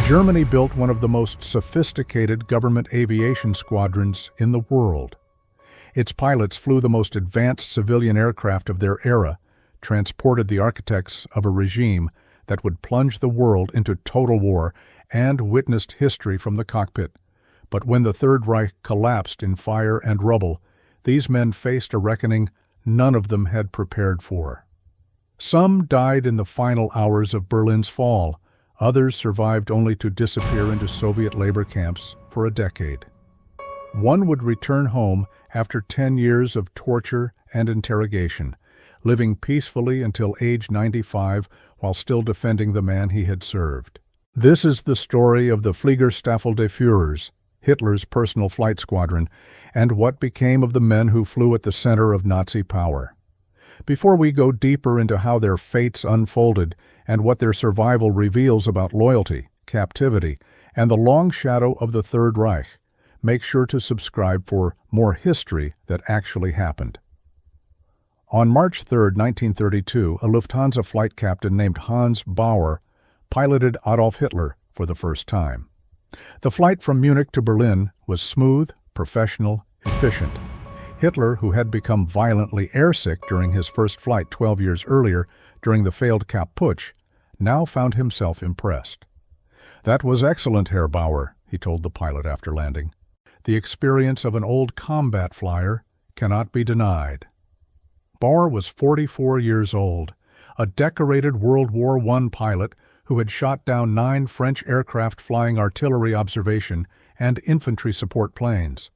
Germany built one of the most sophisticated government aviation squadrons in the world. Its pilots flew the most advanced civilian aircraft of their era, transported the architects of a regime that would plunge the world into total war, and witnessed history from the cockpit. But when the Third Reich collapsed in fire and rubble, these men faced a reckoning none of them had prepared for. Some died in the final hours of Berlin's fall. Others survived only to disappear into Soviet labor camps for a decade. One would return home after 10 years of torture and interrogation, living peacefully until age 95 while still defending the man he had served. This is the story of the Fliegerstaffel des Führers, Hitler's personal flight squadron, and what became of the men who flew at the center of Nazi power. Before we go deeper into how their fates unfolded and what their survival reveals about loyalty, captivity, and the long shadow of the Third Reich, make sure to subscribe for more history that actually happened. On March 3, 1932, a Lufthansa flight captain named Hans Bauer piloted Adolf Hitler for the first time. The flight from Munich to Berlin was smooth, professional, efficient. Hitler, who had become violently airsick during his first flight 12 years earlier during the failed Kapp Putsch, now found himself impressed. "That was excellent, Herr Bauer," he told the pilot after landing. "The experience of an old combat flyer cannot be denied." Bauer was 44 years old, a decorated World War I pilot who had shot down 9 French aircraft flying artillery observation and infantry support planes.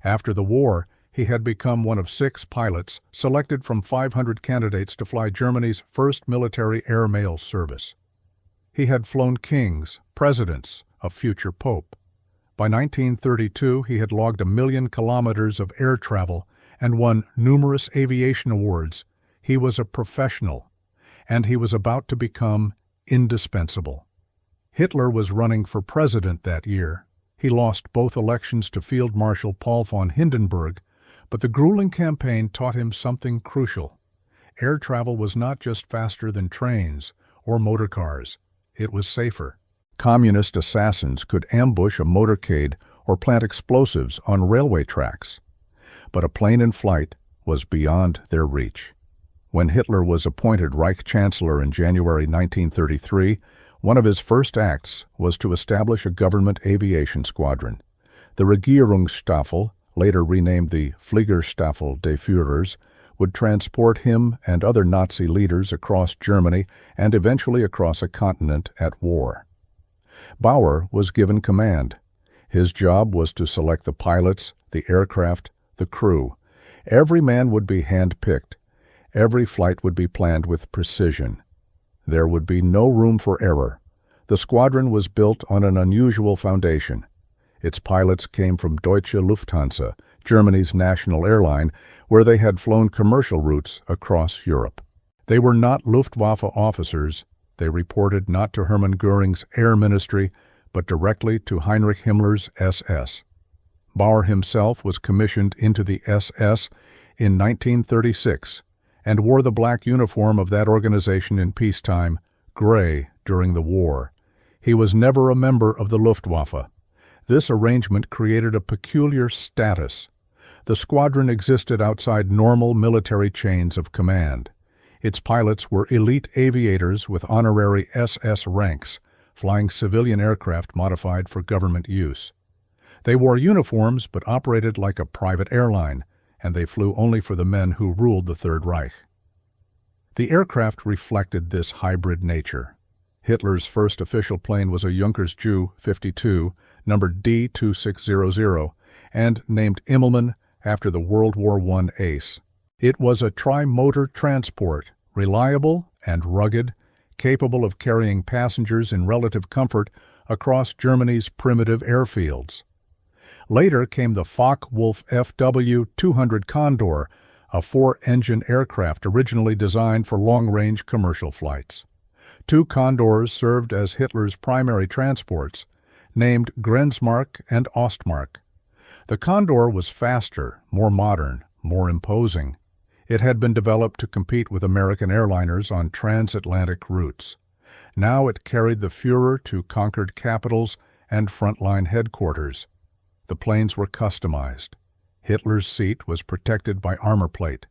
After the war, he had become one of 6 pilots selected from 500 candidates to fly Germany's first military air mail service. He had flown kings, presidents, a future pope. By 1932, he had logged 1 million kilometers of air travel and won numerous aviation awards. He was a professional, and he was about to become indispensable. Hitler was running for president that year. He lost both elections to Field Marshal Paul von Hindenburg, but the grueling campaign taught him something crucial. Air travel was not just faster than trains or motor cars. It was safer. Communist assassins could ambush a motorcade or plant explosives on railway tracks. But a plane in flight was beyond their reach. When Hitler was appointed Reich Chancellor in January 1933, one of his first acts was to establish a government aviation squadron. The Führers, later renamed the Fliegerstaffel des Führers, would transport him and other Nazi leaders across Germany and eventually across a continent at war. Bauer was given command. His job was to select the pilots, the aircraft, the crew. Every man would be hand-picked. Every flight would be planned with precision. There would be no room for error. The squadron was built on an unusual foundation. Its pilots came from Deutsche Lufthansa, Germany's national airline, where they had flown commercial routes across Europe. They were not Luftwaffe officers. They reported not to Hermann Göring's Air Ministry, but directly to Heinrich Himmler's SS. Bauer himself was commissioned into the SS in 1936 and wore the black uniform of that organization in peacetime, gray during the war. He was never a member of the Luftwaffe. This arrangement created a peculiar status. The squadron existed outside normal military chains of command. Its pilots were elite aviators with honorary SS ranks, flying civilian aircraft modified for government use. They wore uniforms but operated like a private airline, and they flew only for the men who ruled the Third Reich. The aircraft reflected this hybrid nature. Hitler's first official plane was a Junkers Ju-52, numbered D-2600, and named Immelmann after the World War I ace. It was a tri-motor transport, reliable and rugged, capable of carrying passengers in relative comfort across Germany's primitive airfields. Later came the Focke-Wulf FW-200 Condor, a 4-engine aircraft originally designed for long-range commercial flights. 2 Condors served as Hitler's primary transports, named Grenzmark and Ostmark. The Condor was faster, more modern, more imposing. It had been developed to compete with American airliners on transatlantic routes. Now it carried the Führer to conquered capitals and frontline headquarters. The planes were customized. Hitler's seat was protected by armor plate.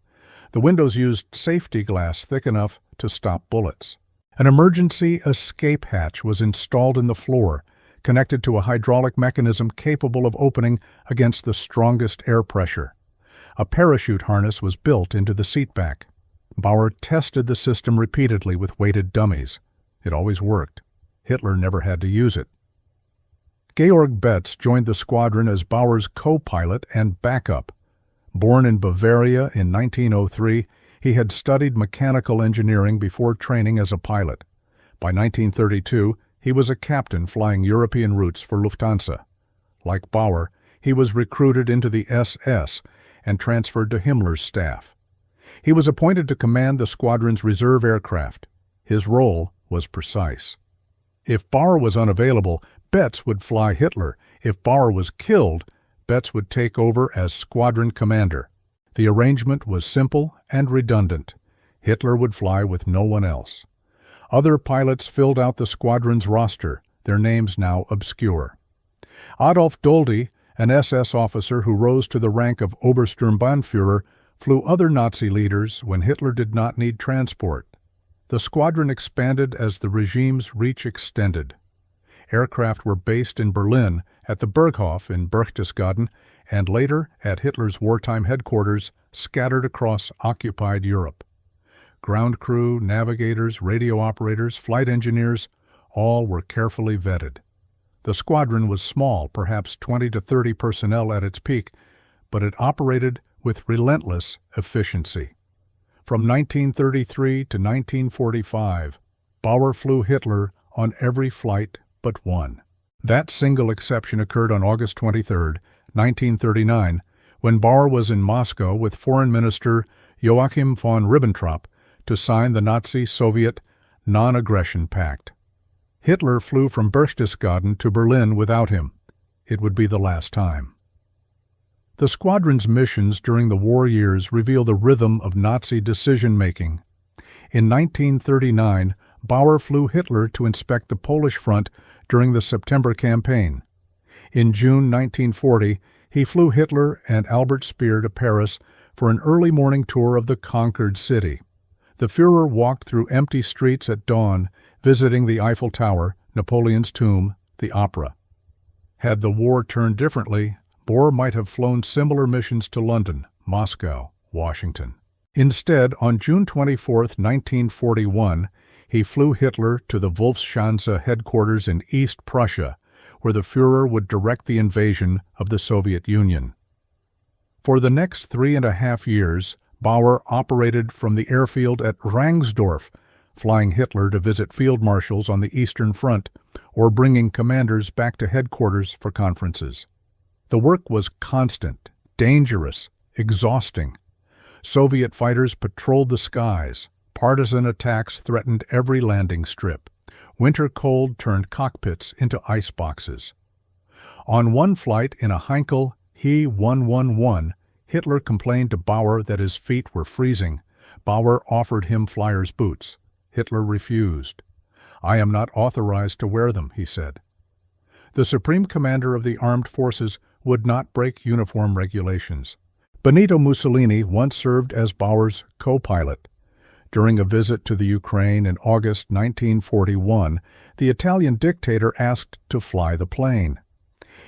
The windows used safety glass thick enough to stop bullets. An emergency escape hatch was installed in the floor, connected to a hydraulic mechanism capable of opening against the strongest air pressure. A parachute harness was built into the seatback. Bauer tested the system repeatedly with weighted dummies. It always worked. Hitler never had to use it. Georg Betz joined the squadron as Bauer's co-pilot and backup. Born in Bavaria in 1903, he had studied mechanical engineering before training as a pilot. By 1932, he was a captain flying European routes for Lufthansa. Like Bauer, he was recruited into the SS and transferred to Himmler's staff. He was appointed to command the squadron's reserve aircraft. His role was precise. If Bauer was unavailable, Betz would fly Hitler. If Bauer was killed, Betz would take over as squadron commander. The arrangement was simple and redundant. Hitler would fly with no one else. Other pilots filled out the squadron's roster, their names now obscure. Adolf Doldy, an SS officer who rose to the rank of Obersturmbannführer, flew other Nazi leaders when Hitler did not need transport. The squadron expanded as the regime's reach extended. Aircraft were based in Berlin, at the Berghof in Berchtesgaden, and later at Hitler's wartime headquarters scattered across occupied Europe. Ground crew, navigators, radio operators, flight engineers, all were carefully vetted. The squadron was small, perhaps 20 to 30 personnel at its peak, but it operated with relentless efficiency. From 1933 to 1945, Bauer flew Hitler on every flight but one. That single exception occurred on August 23, 1939, when Bauer was in Moscow with Foreign Minister Joachim von Ribbentrop to sign the Nazi-Soviet Non-Aggression Pact. Hitler flew from Berchtesgaden to Berlin without him. It would be the last time. The squadron's missions during the war years reveal the rhythm of Nazi decision-making. In 1939, Bauer flew Hitler to inspect the Polish front during the September campaign. In June 1940, he flew Hitler and Albert Speer to Paris for an early morning tour of the conquered city. The Führer walked through empty streets at dawn, visiting the Eiffel Tower, Napoleon's tomb, the opera. Had the war turned differently, Bohr might have flown similar missions to London, Moscow, Washington. Instead, on June 24, 1941, he flew Hitler to the Wolfschanze headquarters in East Prussia, where the Führer would direct the invasion of the Soviet Union. For the next 3.5 years, Bauer operated from the airfield at Rangsdorf, flying Hitler to visit field marshals on the Eastern Front or bringing commanders back to headquarters for conferences. The work was constant, dangerous, exhausting. Soviet fighters patrolled the skies. Partisan attacks threatened every landing strip. Winter cold turned cockpits into ice boxes. On one flight in a Heinkel He-111, Hitler complained to Bauer that his feet were freezing. Bauer offered him flyer's boots. Hitler refused. "I am not authorized to wear them," he said. The Supreme Commander of the Armed Forces would not break uniform regulations. Benito Mussolini once served as Bauer's co-pilot. During a visit to the Ukraine in August 1941, the Italian dictator asked to fly the plane.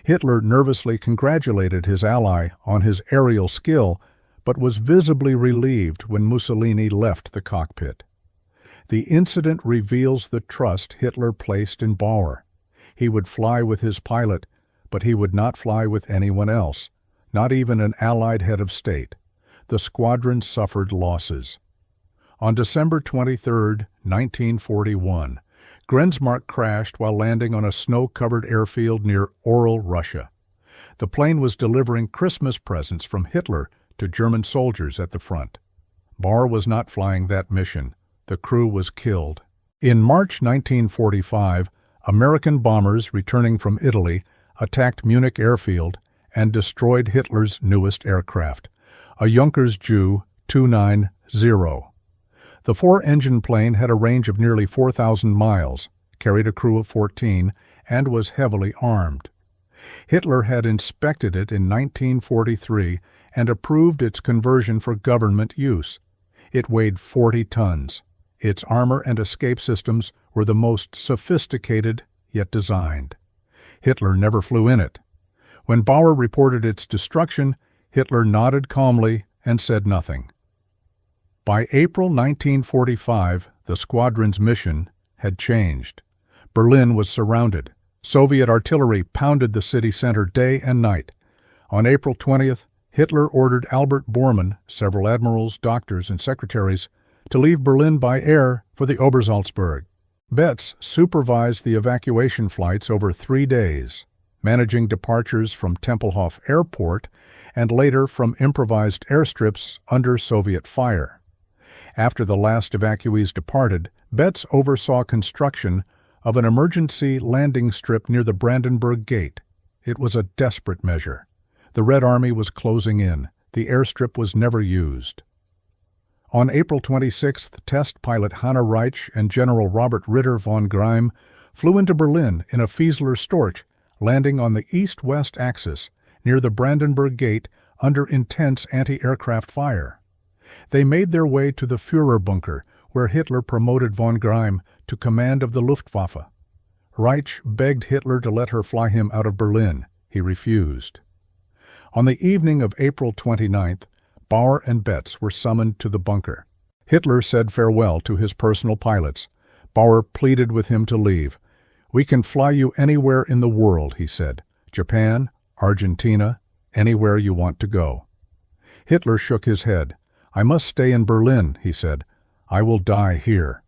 Hitler nervously congratulated his ally on his aerial skill, but was visibly relieved when Mussolini left the cockpit. The incident reveals the trust Hitler placed in Bauer. He would fly with his pilot, but he would not fly with anyone else, not even an Allied head of state. The squadron suffered losses. On December 23, 1941, Grenzmark crashed while landing on a snow-covered airfield near Orel, Russia. The plane was delivering Christmas presents from Hitler to German soldiers at the front. Bauer was not flying that mission. The crew was killed. In March 1945, American bombers returning from Italy attacked Munich airfield and destroyed Hitler's newest aircraft, a Junkers Ju 290. The four-engine plane had a range of nearly 4,000 miles, carried a crew of 14, and was heavily armed. Hitler had inspected it in 1943 and approved its conversion for government use. It weighed 40 tons. Its armor and escape systems were the most sophisticated yet designed. Hitler never flew in it. When Bauer reported its destruction, Hitler nodded calmly and said nothing. By April 1945, the squadron's mission had changed. Berlin was surrounded. Soviet artillery pounded the city center day and night. On April 20th, Hitler ordered Albert Bormann, several admirals, doctors, and secretaries, to leave Berlin by air for the Obersalzberg. Betz supervised the evacuation flights over 3 days, managing departures from Tempelhof Airport and later from improvised airstrips under Soviet fire. After the last evacuees departed, Betz oversaw construction of an emergency landing strip near the Brandenburg Gate. It was a desperate measure. The Red Army was closing in. The airstrip was never used. On April 26th, test pilot Hanne Reich and General Robert Ritter von Greim flew into Berlin in a Fiesler Storch, landing on the east-west axis near the Brandenburg Gate under intense anti-aircraft fire. They made their way to the Führer bunker, where Hitler promoted von Greim to command of the Luftwaffe. Reich begged Hitler to let her fly him out of Berlin. He refused. On the evening of April 29th, Bauer and Betz were summoned to the bunker. Hitler said farewell to his personal pilots. Bauer pleaded with him to leave. "We can fly you anywhere in the world," he said. "Japan, Argentina, anywhere you want to go." Hitler shook his head. "I must stay in Berlin," he said. "I will die here."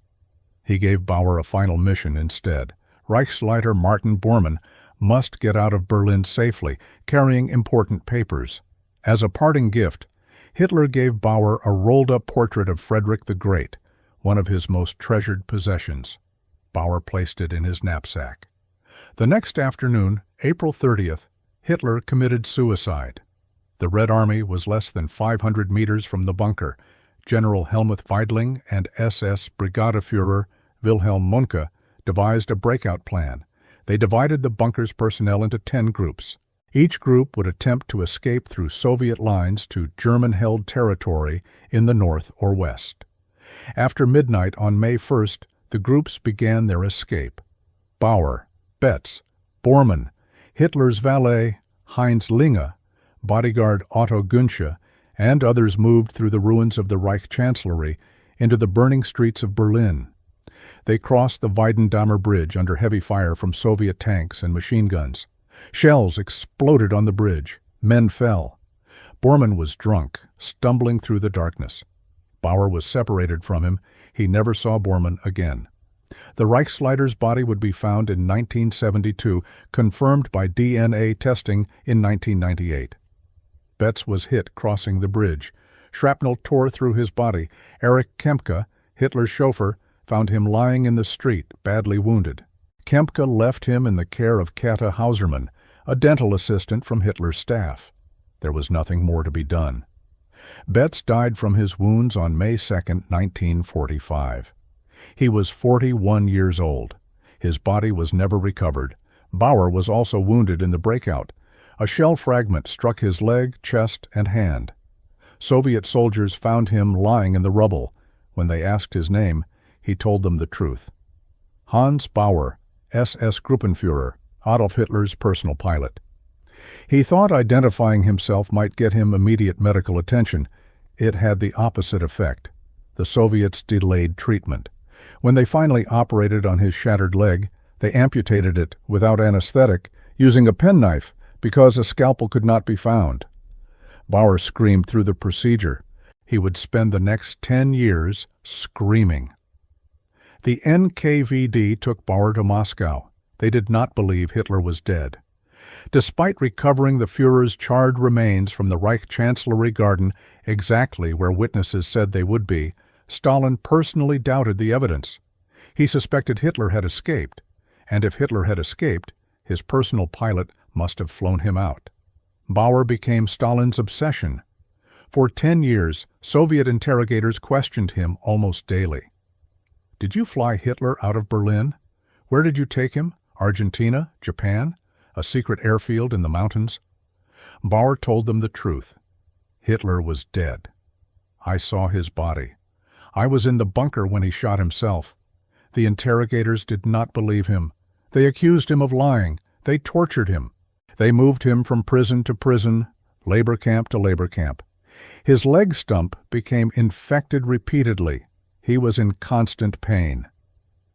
He gave Bauer a final mission instead. Reichsleiter Martin Bormann must get out of Berlin safely, carrying important papers. As a parting gift, Hitler gave Bauer a rolled-up portrait of Frederick the Great, one of his most treasured possessions. Bauer placed it in his knapsack. The next afternoon, April 30th, Hitler committed suicide. The Red Army was less than 500 meters from the bunker. General Helmuth Weidling and SS Brigadeführer Wilhelm Mohnke devised a breakout plan. They divided the bunker's personnel into 10 groups. Each group would attempt to escape through Soviet lines to German-held territory in the north or west. After midnight on May 1st, the groups began their escape. Bauer, Betz, Bormann, Hitler's valet Heinz Linge, bodyguard Otto Günsche, and others moved through the ruins of the Reich Chancellery into the burning streets of Berlin. They crossed the Weidendammer Bridge under heavy fire from Soviet tanks and machine guns. Shells exploded on the bridge. Men fell. Bormann was drunk, stumbling through the darkness. Bauer was separated from him. He never saw Bormann again. The Reichsleiter's body would be found in 1972, confirmed by DNA testing in 1998. Betz was hit crossing the bridge. Shrapnel tore through his body. Erich Kempke, Hitler's chauffeur, found him lying in the street, badly wounded. Kempke left him in the care of Käthe Hausermann, a dental assistant from Hitler's staff. There was nothing more to be done. Betz died from his wounds on May 2, 1945. He was 41 years old. His body was never recovered. Bauer was also wounded in the breakout. A shell fragment struck his leg, chest, and hand. Soviet soldiers found him lying in the rubble. When they asked his name, he told them the truth. Hans Bauer, SS Gruppenführer, Adolf Hitler's personal pilot. He thought identifying himself might get him immediate medical attention. It had the opposite effect. The Soviets delayed treatment. When they finally operated on his shattered leg, they amputated it without anesthetic, using a penknife because a scalpel could not be found. Bauer screamed through the procedure. He would spend the next 10 years screaming. The NKVD took Bauer to Moscow. They did not believe Hitler was dead. Despite recovering the Führer's charred remains from the Reich Chancellery Garden, exactly where witnesses said they would be, Stalin personally doubted the evidence. He suspected Hitler had escaped, and if Hitler had escaped, his personal pilot must have flown him out. Bauer became Stalin's obsession. For 10 years, Soviet interrogators questioned him almost daily. Did you fly Hitler out of Berlin? Where did you take him? Argentina? Japan? A secret airfield in the mountains? Bauer told them the truth. Hitler was dead. I saw his body. I was in the bunker when he shot himself. The interrogators did not believe him. They accused him of lying. They tortured him. They moved him from prison to prison, labor camp to labor camp. His leg stump became infected repeatedly. He was in constant pain.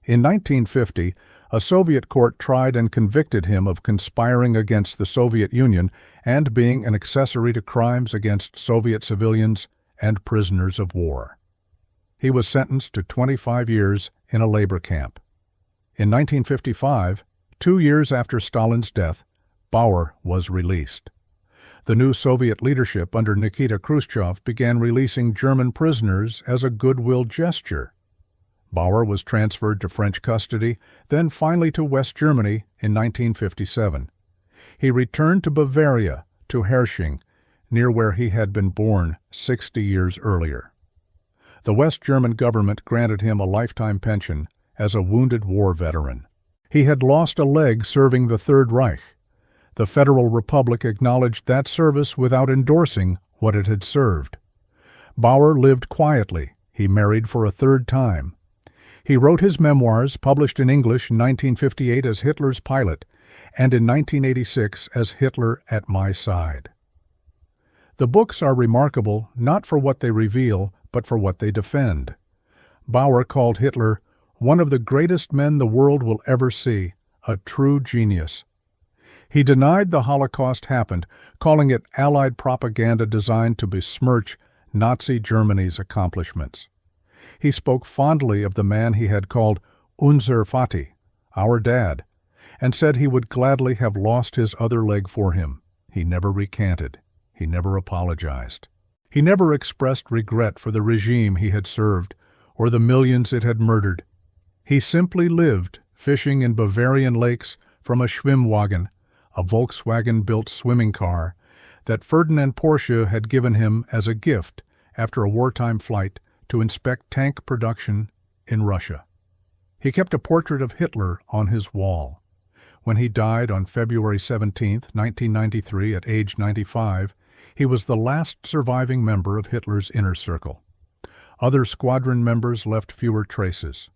In 1950, a Soviet court tried and convicted him of conspiring against the Soviet Union and being an accessory to crimes against Soviet civilians and prisoners of war. He was sentenced to 25 years in a labor camp. In 1955, 2 years after Stalin's death, Bauer was released. The new Soviet leadership under Nikita Khrushchev began releasing German prisoners as a goodwill gesture. Bauer was transferred to French custody, then finally to West Germany in 1957. He returned to Bavaria, to Herrsching, near where he had been born 60 years earlier. The West German government granted him a lifetime pension as a wounded war veteran. He had lost a leg serving the Third Reich. The Federal Republic acknowledged that service without endorsing what it had served. Bauer lived quietly. He married for a third time. He wrote his memoirs, published in English in 1958 as Hitler's Pilot, and in 1986 as Hitler at My Side. The books are remarkable not for what they reveal, but for what they defend. Bauer called Hitler one of the greatest men the world will ever see, a true genius. He denied the Holocaust happened, calling it Allied propaganda designed to besmirch Nazi Germany's accomplishments. He spoke fondly of the man he had called Unser Vati, our dad, and said he would gladly have lost his other leg for him. He never recanted. He never apologized. He never expressed regret for the regime he had served or the millions it had murdered. He simply lived, fishing in Bavarian lakes from a Schwimmwagen, a Volkswagen-built swimming car that Ferdinand Porsche had given him as a gift after a wartime flight to inspect tank production in Russia. He kept a portrait of Hitler on his wall. When he died on February 17, 1993, at age 95, he was the last surviving member of Hitler's inner circle. Other squadron members left fewer traces.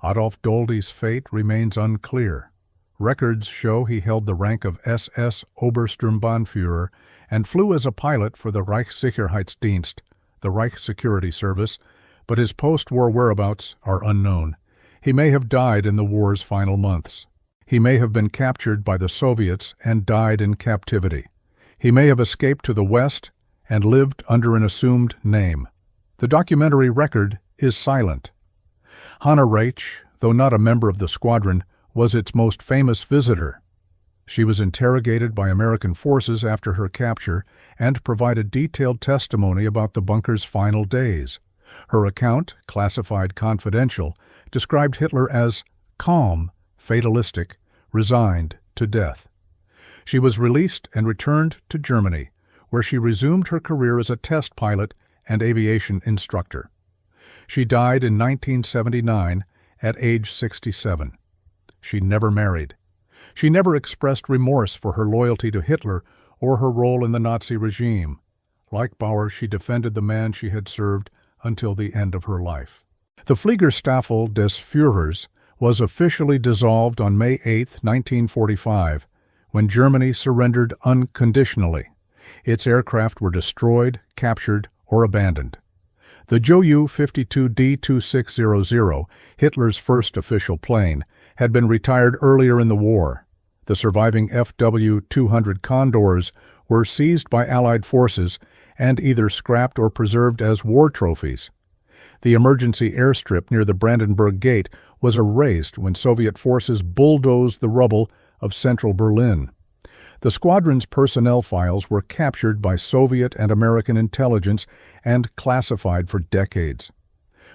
Adolf Doldy's fate remains unclear. Records show he held the rank of SS Obersturmbannführer and flew as a pilot for the Reichssicherheitsdienst, the Reich Security Service, but his post-war whereabouts are unknown. He may have died in the war's final months. He may have been captured by the Soviets and died in captivity. He may have escaped to the West and lived under an assumed name. The documentary record is silent. Hannah Reich, though not a member of the squadron, was its most famous visitor. She was interrogated by American forces after her capture and provided detailed testimony about the bunker's final days. Her account, classified confidential, described Hitler as calm, fatalistic, resigned to death. She was released and returned to Germany, where she resumed her career as a test pilot and aviation instructor. She died in 1979 at age 67. She never married. She never expressed remorse for her loyalty to Hitler or her role in the Nazi regime. Like Bauer, she defended the man she had served until the end of her life. The Fliegerstaffel des Führers was officially dissolved on May 8, 1945, when Germany surrendered unconditionally. Its aircraft were destroyed, captured, or abandoned. The Ju-52 D-2600, Hitler's first official plane, had been retired earlier in the war. The surviving FW-200 Condors were seized by Allied forces and either scrapped or preserved as war trophies. The emergency airstrip near the Brandenburg Gate was erased when Soviet forces bulldozed the rubble of central Berlin. The squadron's personnel files were captured by Soviet and American intelligence and classified for decades.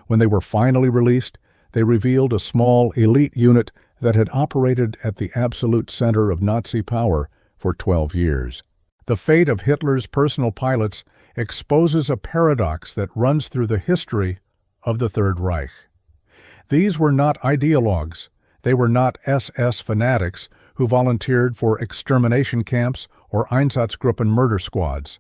When they were finally released, they revealed a small elite unit that had operated at the absolute center of Nazi power for 12 years. The fate of Hitler's personal pilots exposes a paradox that runs through the history of the Third Reich. These were not ideologues. They were not SS fanatics who volunteered for extermination camps or Einsatzgruppen murder squads.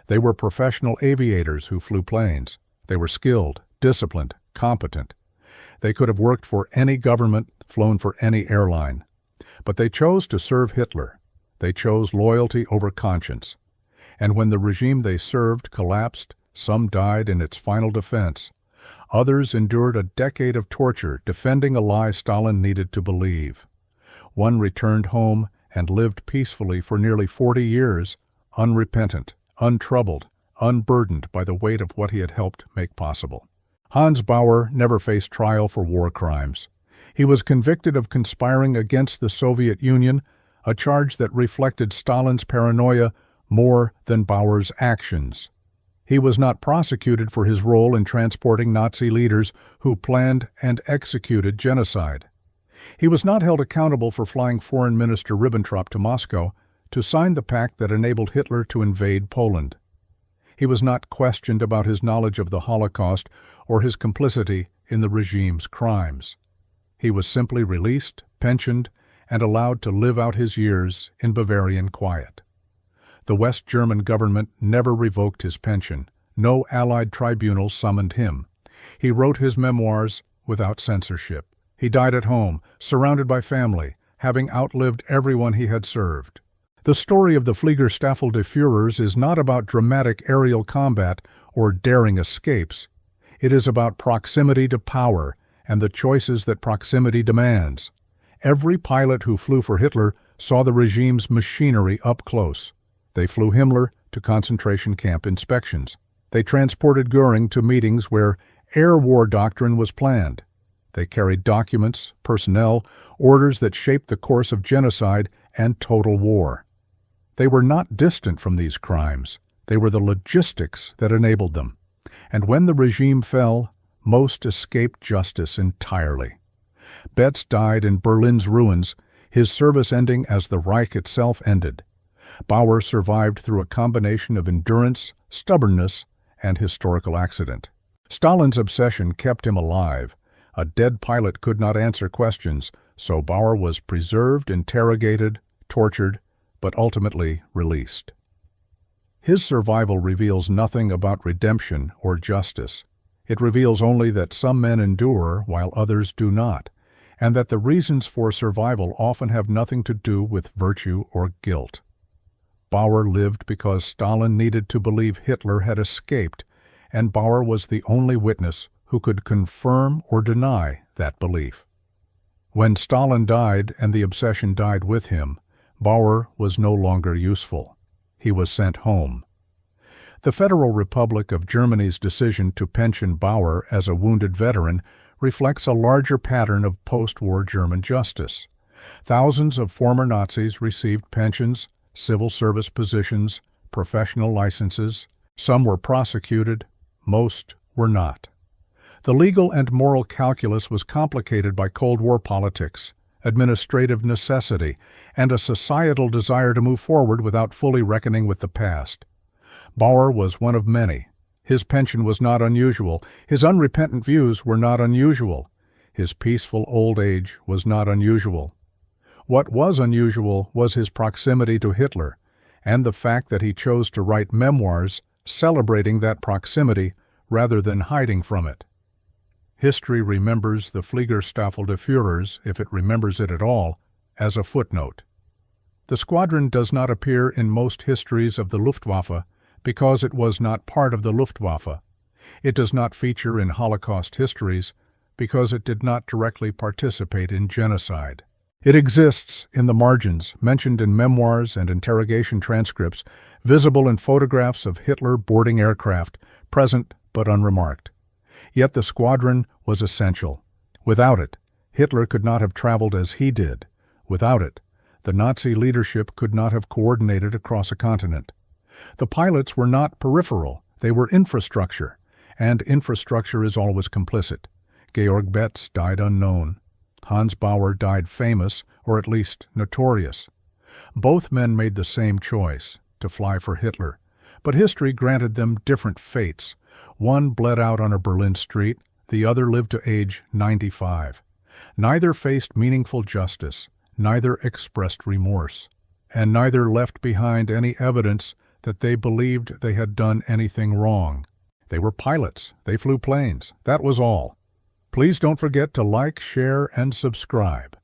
They were professional aviators who flew planes. They were skilled, disciplined, competent. They could have worked for any government, flown for any airline. But they chose to serve Hitler. They chose loyalty over conscience. And when the regime they served collapsed, some died in its final defense. Others endured a decade of torture defending a lie Stalin needed to believe. One returned home and lived peacefully for nearly 40 years, unrepentant, untroubled, unburdened by the weight of what he had helped make possible. Hans Bauer never faced trial for war crimes. He was convicted of conspiring against the Soviet Union, a charge that reflected Stalin's paranoia more than Bauer's actions. He was not prosecuted for his role in transporting Nazi leaders who planned and executed genocide. He was not held accountable for flying Foreign Minister Ribbentrop to Moscow to sign the pact that enabled Hitler to invade Poland. He was not questioned about his knowledge of the Holocaust or his complicity in the regime's crimes. He was simply released, pensioned, and allowed to live out his years in Bavarian quiet. The West German government never revoked his pension. No Allied tribunal summoned him. He wrote his memoirs without censorship. He died at home, surrounded by family, having outlived everyone he had served. The story of the Fliegerstaffel de Führers is not about dramatic aerial combat or daring escapes. It is about proximity to power and the choices that proximity demands. Every pilot who flew for Hitler saw the regime's machinery up close. They flew Himmler to concentration camp inspections. They transported Göring to meetings where air war doctrine was planned. They carried documents, personnel, orders that shaped the course of genocide and total war. They were not distant from these crimes. They were the logistics that enabled them. And when the regime fell, most escaped justice entirely. Betz died in Berlin's ruins, his service ending as the Reich itself ended. Bauer survived through a combination of endurance, stubbornness, and historical accident. Stalin's obsession kept him alive. A dead pilot could not answer questions, so Bauer was preserved, interrogated, tortured, but ultimately released. His survival reveals nothing about redemption or justice. It reveals only that some men endure while others do not, and that the reasons for survival often have nothing to do with virtue or guilt. Bauer lived because Stalin needed to believe Hitler had escaped, and Bauer was the only witness who could confirm or deny that belief. When Stalin died and the obsession died with him, Bauer was no longer useful. He was sent home. The Federal Republic of Germany's decision to pension Bauer as a wounded veteran reflects a larger pattern of post-war German justice. Thousands of former Nazis received pensions, civil service positions, professional licenses. Some were prosecuted, most were not. The legal and moral calculus was complicated by Cold War politics, administrative necessity, and a societal desire to move forward without fully reckoning with the past. Bauer was one of many. His pension was not unusual. His unrepentant views were not unusual. His peaceful old age was not unusual. What was unusual was his proximity to Hitler, and the fact that he chose to write memoirs celebrating that proximity rather than hiding from it. History remembers the Fliegerstaffel de Führers, if it remembers it at all, as a footnote. The squadron does not appear in most histories of the Luftwaffe because it was not part of the Luftwaffe. It does not feature in Holocaust histories because it did not directly participate in genocide. It exists in the margins, mentioned in memoirs and interrogation transcripts, visible in photographs of Hitler boarding aircraft, present but unremarked. Yet the squadron was essential. Without it, Hitler could not have traveled as he did. Without it, the Nazi leadership could not have coordinated across a continent. The pilots were not peripheral, they were infrastructure, and infrastructure is always complicit. Georg Betz died unknown. Hans Bauer died famous, or at least notorious. Both men made the same choice. to fly for Hitler. But history granted them different fates. One bled out on a Berlin street, the other lived to age 95. Neither faced meaningful justice, neither expressed remorse, and neither left behind any evidence that they believed they had done anything wrong. They were pilots. They flew planes. That was all. Please don't forget to like, share, and subscribe.